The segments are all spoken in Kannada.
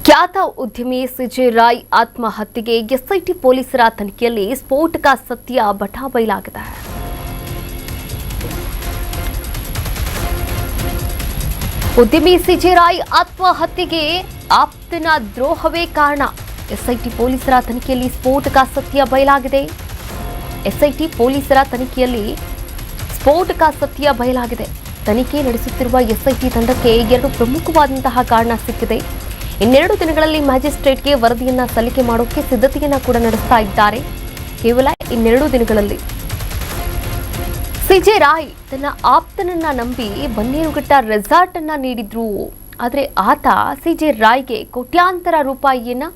ಖ್ಯಾತ ಉದ್ಯಮಿ ಸಿಜೆ ರಾಯ್ ಆತ್ಮಹತ್ಯೆಗೆ ಎಸ್ಐಟಿ ಪೊಲೀಸರ ತನಿಖೆಯಲ್ಲಿ ಸ್ಫೋಟಕ ಸತ್ಯ ಬಟಾಬಯಲಾಗಿದೆ. ಉದ್ಯಮಿ ಸಿಜೆ ರಾಯ್ ಆತ್ಮಹತ್ಯೆಗೆ ಆಪ್ತನ ದ್ರೋಹವೇ ಕಾರಣ. ಎಸ್ಐಟಿ ಪೊಲೀಸರ ತನಿಖೆಯಲ್ಲಿ ಸ್ಫೋಟಕ ಸತ್ಯ ಬಯಲಾಗಿದೆ. ಎಸ್ಐಟಿ ಪೊಲೀಸರ ತನಿಖೆಯಲ್ಲಿ ಸ್ಫೋಟಕ ಸತ್ಯ ಬಯಲಾಗಿದೆ. ತನಿಖೆ ನಡೆಸುತ್ತಿರುವ ಎಸ್ಐಟಿ ತಂಡಕ್ಕೆ ಎರಡು ಪ್ರಮುಖವಾದಂತಹ ಕಾರಣ ಸಿಕ್ಕಿದೆ. ಇನ್ನೆರಡು ದಿನಗಳಲ್ಲಿ ಮ್ಯಾಜಿಸ್ಟ್ರೇಟ್ಗೆ ವರದಿಯನ್ನ ಸಲ್ಲಿಕೆ ಮಾಡೋಕೆ ಸಿದ್ಧತೆಯನ್ನ ಕೂಡ ನಡೆಸ್ತಾ ಇದ್ದಾರೆ. ಕೇವಲ ಇನ್ನೆರಡು ದಿನಗಳಲ್ಲಿ ಸಿಜೆ ರಾಯ್ ತನ್ನ ಆಪ್ತನನ್ನ ನಂಬಿ ಬನ್ನೇರುಘಟ್ಟ ರೆಸಾರ್ಟ್ ಅನ್ನ ನೀಡಿದ್ರು. ಆದರೆ ಆತ ಸಿಜೆ ರಾಯ್ಗೆ ಕೋಟ್ಯಾಂತರ ರೂಪಾಯಿಯನ್ನ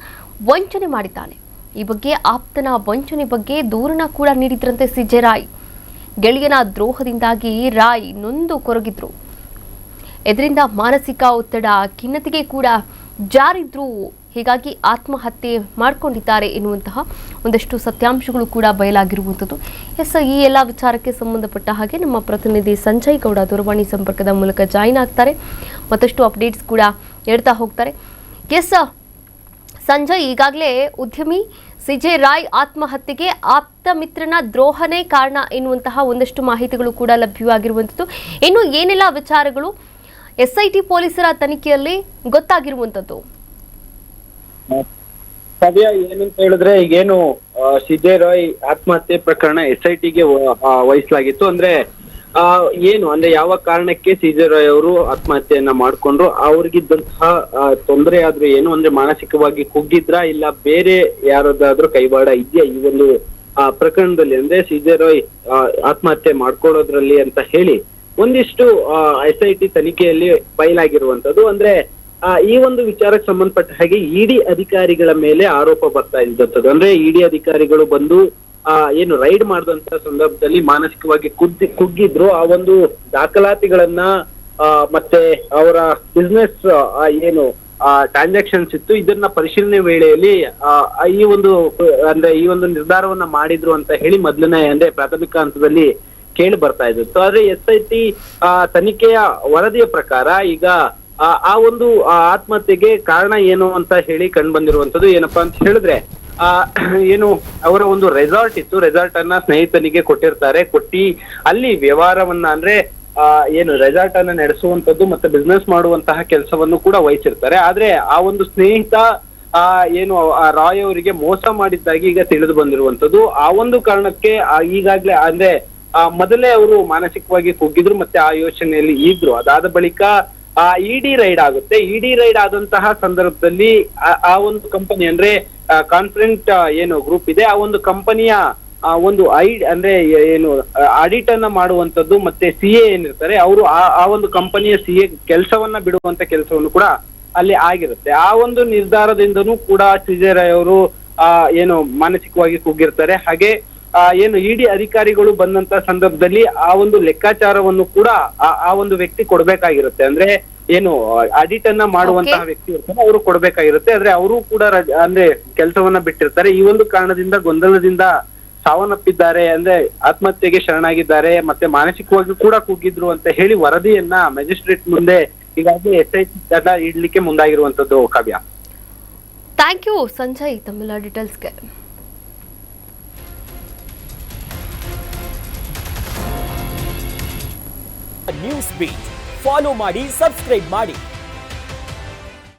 ವಂಚನೆ ಮಾಡಿದ್ದಾನೆ. ಈ ಬಗ್ಗೆ ಆಪ್ತನ ವಂಚನೆ ಬಗ್ಗೆ ದೂರನ್ನ ಕೂಡ ನೀಡಿದ್ರಂತೆ ಸಿಜೆ ರಾಯ್. ಗೆಳೆಯನ ದ್ರೋಹದಿಂದಾಗಿ ರಾಯ್ ನೊಂದು ಕೊರಗಿದ್ರು. ಇದರಿಂದ ಮಾನಸಿಕ ಒತ್ತಡ, ಖಿನ್ನತೆಗೆ ಕೂಡ ಜಾರಿದ್ರು. ಹೀಗಾಗಿ ಆತ್ಮಹತ್ಯೆ ಮಾಡಿಕೊಂಡಿದ್ದಾರೆ ಎನ್ನುವಂತಹ ಒಂದಷ್ಟು ಸತ್ಯಾಂಶಗಳು ಕೂಡ ಬಯಲಾಗಿರುವಂಥದ್ದು. ಈ ಎಲ್ಲ ವಿಚಾರಕ್ಕೆ ಸಂಬಂಧಪಟ್ಟ ಹಾಗೆ ನಮ್ಮ ಪ್ರತಿನಿಧಿ ಸಂಜಯ್ ಗೌಡ ದೂರವಾಣಿ ಸಂಪರ್ಕದ ಮೂಲಕ ಜಾಯಿನ್ ಆಗ್ತಾರೆ. ಮತ್ತಷ್ಟು ಅಪ್ಡೇಟ್ಸ್ ಕೂಡ ಹೇಳ್ತಾ ಹೋಗ್ತಾರೆ. ಸಂಜಯ್, ಈಗಾಗಲೇ ಉದ್ಯಮಿ ಸಿಜೆ ರಾಯ್ ಆತ್ಮಹತ್ಯೆಗೆ ಆಪ್ತ ಮಿತ್ರನ ದ್ರೋಹನೇ ಕಾರಣ ಎನ್ನುವಂತಹ ಒಂದಷ್ಟು ಮಾಹಿತಿಗಳು ಕೂಡ ಲಭ್ಯವಾಗಿರುವಂಥದ್ದು. ಇನ್ನು ಏನೆಲ್ಲ ವಿಚಾರಗಳು ಎಸ್ಐಟಿ ಪೊಲೀಸರ ತನಿಖೆಯಲ್ಲಿ ಗೊತ್ತಾಗಿರುವಂತದ್ದು? ಸದ್ಯ ಏನಂತ ಹೇಳಿದ್ರೆ, ಈಗೇನು ಸಿಜೆ ರಾಯ್ ಆತ್ಮಹತ್ಯೆ ಪ್ರಕರಣ ಎಸ್ಐಟಿಗೆ ವಹಿಸಲಾಗಿತ್ತು. ಅಂದ್ರೆ ಏನು ಅಂದ್ರೆ ಯಾವ ಕಾರಣಕ್ಕೆ ಸಿಜೆ ರಾಯ್ ಅವರು ಆತ್ಮಹತ್ಯೆಯನ್ನ ಮಾಡ್ಕೊಂಡ್ರು, ಅವ್ರಿಗಿದ್ದಂತಹ ತೊಂದರೆ ಆದ್ರೂ ಏನು ಅಂದ್ರೆ ಮಾನಸಿಕವಾಗಿ ಕುಗ್ಗಿದ್ರ ಇಲ್ಲ ಬೇರೆ ಯಾರದಾದ್ರೂ ಕೈವಾಡ ಇದೆಯಾ ಈ ಒಂದು ಪ್ರಕರಣದಲ್ಲಿ, ಅಂದ್ರೆ ಸಿಜೆ ರಾಯ್ ಆತ್ಮಹತ್ಯೆ ಮಾಡ್ಕೊಳ್ಳೋದ್ರಲ್ಲಿ ಅಂತ ಹೇಳಿ ಒಂದಿಷ್ಟು ಎಸ್ಐಟಿ ತನಿಖೆಯಲ್ಲಿ ಬಯಲಾಗಿರುವಂತದ್ದು. ಅಂದ್ರೆ ಈ ಒಂದು ವಿಚಾರಕ್ಕೆ ಸಂಬಂಧಪಟ್ಟ ಹಾಗೆ ಇಡಿ ಅಧಿಕಾರಿಗಳ ಮೇಲೆ ಆರೋಪ ಬರ್ತಾ ಇದ್ದಂಥದ್ದು. ಅಂದ್ರೆ ಇಡಿ ಅಧಿಕಾರಿಗಳು ಬಂದು ಏನು ರೈಡ್ ಮಾಡಿದಂತ ಸಂದರ್ಭದಲ್ಲಿ ಮಾನಸಿಕವಾಗಿ ಕುಗ್ಗಿದ್ರು. ಆ ಒಂದು ದಾಖಲಾತಿಗಳನ್ನ ಮತ್ತೆ ಅವರ ಬಿಸ್ನೆಸ್ ಏನು ಟ್ರಾನ್ಸಾಕ್ಷನ್ಸ್ ಇತ್ತು, ಇದನ್ನ ಪರಿಶೀಲನೆ ವೇಳೆಯಲ್ಲಿ ಈ ಒಂದು ನಿರ್ಧಾರವನ್ನ ಮಾಡಿದ್ರು ಅಂತ ಹೇಳಿ ಮೊದಲನೇ ಅಂದ್ರೆ ಪ್ರಾಥಮಿಕ ಹಂತದಲ್ಲಿ ಕೇಳಿ ಬರ್ತಾ ಇತ್ತು. ಆದ್ರೆ ಎಸ್ಐಟಿ ತನಿಖೆಯ ವರದಿಯ ಪ್ರಕಾರ ಈಗ ಆ ಒಂದು ಆತ್ಮಹತ್ಯೆಗೆ ಕಾರಣ ಏನು ಅಂತ ಹೇಳಿ ಕಂಡು ಬಂದಿರುವಂತದ್ದು ಏನಪ್ಪಾ ಅಂತ ಹೇಳಿದ್ರೆ, ಏನು ಅವರ ಒಂದು ರೆಸಾರ್ಟ್ ಇತ್ತು, ರೆಸಾರ್ಟ್ ಅನ್ನ ಸ್ನೇಹಿತನಿಗೆ ಕೊಟ್ಟಿರ್ತಾರೆ. ಕೊಟ್ಟಿ ಅಲ್ಲಿ ವ್ಯವಹಾರವನ್ನ ಅಂದ್ರೆ ಏನು ರೆಸಾರ್ಟ್ ಅನ್ನ ನಡೆಸುವಂತದ್ದು ಮತ್ತೆ ಬಿಸ್ನೆಸ್ ಮಾಡುವಂತಹ ಕೆಲಸವನ್ನು ಕೂಡ ವಹಿಸಿರ್ತಾರೆ. ಆದ್ರೆ ಆ ಒಂದು ಸ್ನೇಹಿತ ಏನು ರಾಯ್ ಅವರಿಗೆ ಮೋಸ ಮಾಡಿದ್ದಾಗಿ ಈಗ ತಿಳಿದು ಬಂದಿರುವಂತದ್ದು. ಆ ಒಂದು ಕಾರಣಕ್ಕೆ ಈಗಾಗ್ಲೇ ಅಂದ್ರೆ ಮೊದಲೇ ಅವರು ಮಾನಸಿಕವಾಗಿ ಕುಗ್ಗಿದ್ರು ಮತ್ತೆ ಆ ಯೋಚನೆಯಲ್ಲಿ ಇದ್ರು. ಅದಾದ ಬಳಿಕ ಇಡಿ ರೈಡ್ ಆಗುತ್ತೆ. ಇಡಿ ರೈಡ್ ಆದಂತಹ ಸಂದರ್ಭದಲ್ಲಿ ಆ ಒಂದು ಕಂಪನಿ ಅಂದ್ರೆ ಕಾನ್ಫಿಡೆಂಟ್ ಏನು ಗ್ರೂಪ್ ಇದೆ, ಆ ಒಂದು ಕಂಪನಿಯ ಒಂದು ಅಂದ್ರೆ ಏನು ಆಡಿಟ್ ಅನ್ನ ಮಾಡುವಂತದ್ದು ಮತ್ತೆ ಸಿಎ ಏನಿರ್ತಾರೆ ಅವರು ಆ ಒಂದು ಕಂಪನಿಯ ಸಿಎ ಕೆಲಸವನ್ನ ಬಿಡುವಂತ ಕೆಲಸವನ್ನು ಕೂಡ ಅಲ್ಲಿ ಆಗಿರುತ್ತೆ. ಆ ಒಂದು ನಿರ್ಧಾರದಿಂದನೂ ಕೂಡ ಸಿಜೆ ರಾಯ್ ಅವರು ಏನು ಮಾನಸಿಕವಾಗಿ ಕುಗ್ಗಿರ್ತಾರೆ. ಹಾಗೆ ಏನು ಇಡಿ ಅಧಿಕಾರಿಗಳು ಬಂದಂತ ಸಂದರ್ಭದಲ್ಲಿ ಆ ಒಂದು ಲೆಕ್ಕಾಚಾರವನ್ನು ಕೂಡ ಆ ಒಂದು ವ್ಯಕ್ತಿ ಕೊಡ್ಬೇಕಾಗಿರುತ್ತೆ. ಅಂದ್ರೆ ಏನು ಆಡಿಟ್ ಅನ್ನ ಮಾಡುವಂತಹ ವ್ಯಕ್ತಿ ಇರ್ತಾರೆ, ಅವರು ಕೊಡ್ಬೇಕಾಗಿರುತ್ತೆ. ಆದ್ರೆ ಅವರು ಕೂಡ ಅಂದ್ರೆ ಕೆಲಸವನ್ನ ಬಿಟ್ಟಿರ್ತಾರೆ. ಈ ಒಂದು ಕಾರಣದಿಂದ ಗೊಂದಲದಿಂದ ಸಾವನ್ನಪ್ಪಿದ್ದಾರೆ, ಅಂದ್ರೆ ಆತ್ಮಹತ್ಯೆಗೆ ಶರಣಾಗಿದ್ದಾರೆ ಮತ್ತೆ ಮಾನಸಿಕವಾಗಿ ಕೂಡ ಕುಗ್ಗಿದ್ರು ಅಂತ ಹೇಳಿ ವರದಿಯನ್ನ ಮ್ಯಾಜಿಸ್ಟ್ರೇಟ್ ಮುಂದೆ ಈಗಾಗಲೇ ಎಸ್ಐಟಿ ತಂಡ ಇಡ್ಲಿಕ್ಕೆ ಮುಂದಾಗಿರುವಂತದ್ದು. ಕಾವ್ಯ, ಥ್ಯಾಂಕ್ ಯು ಸಂಜಯ್ ತಮ್ಮೆಲ್ಲ ಡೀಟೇಲ್ಸ್ಗೆ. ನ್ಯೂಸ್ ಬೀಟ್ ಫಾಲೋ ಮಾಡಿ, ಸಬ್ಸ್ಕ್ರೈಬ್ ಮಾಡಿ.